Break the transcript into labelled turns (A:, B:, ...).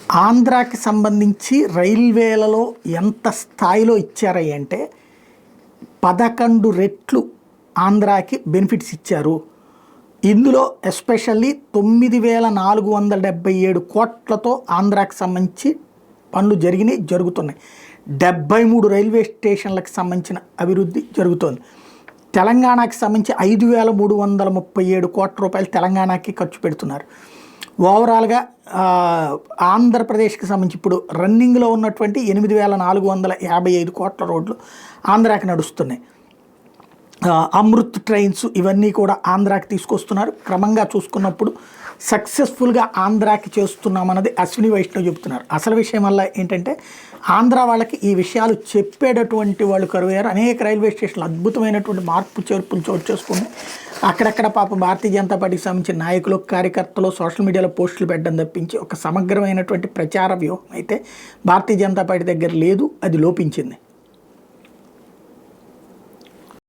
A: ఆంధ్రాకి సంబంధించి రైల్వేలలో ఎంత స్థాయిలో ఇచ్చారు అంటే 11 రెట్లు ఆంధ్రాకి బెనిఫిట్స్ ఇచ్చారు. ఇందులో ఎస్పెషల్లీ 9,477 కోట్లతో ఆంధ్రాకి సంబంధించి పనులు జరుగుతున్నాయి. 73 రైల్వే స్టేషన్లకు సంబంధించిన అభివృద్ధి జరుగుతోంది. తెలంగాణకి సంబంధించి 5,337 కోట్ల రూపాయలు తెలంగాణకి ఖర్చు పెడుతున్నారు. ఓవరాల్గా ఆంధ్రప్రదేశ్కి సంబంధించి ఇప్పుడు రన్నింగ్లో ఉన్నటువంటి 8,455 కోట్ల రోడ్లు ఆంధ్రాకి నడుస్తున్నాయి. అమృత్ ట్రైన్స్ ఇవన్నీ కూడా ఆంధ్రాకి తీసుకొస్తున్నారు. క్రమంగా చూసుకున్నప్పుడు సక్సెస్ఫుల్గా ఆంధ్రాకి చేస్తున్నామన్నది అశ్విని వైష్ణవ్ చెబుతున్నారు. అసలు విషయం వల్ల ఏంటంటే ఆంధ్ర వాళ్ళకి ఈ విషయాలు చెప్పేటటువంటి వాళ్ళు కరువయ్యారు. అనేక రైల్వే స్టేషన్లు అద్భుతమైనటువంటి మార్పు చేర్పులు చోటు చేసుకుని అక్కడక్కడ పాపం భారతీయ జనతా పార్టీకి సంబంధించిన నాయకులు, కార్యకర్తలు సోషల్ మీడియాలో పోస్టులు పెట్టడం తప్పించి ఒక సమగ్రమైనటువంటి ప్రచార వ్యూహం అయితే భారతీయ జనతా పార్టీ దగ్గర లేదు. అది లోపించింది.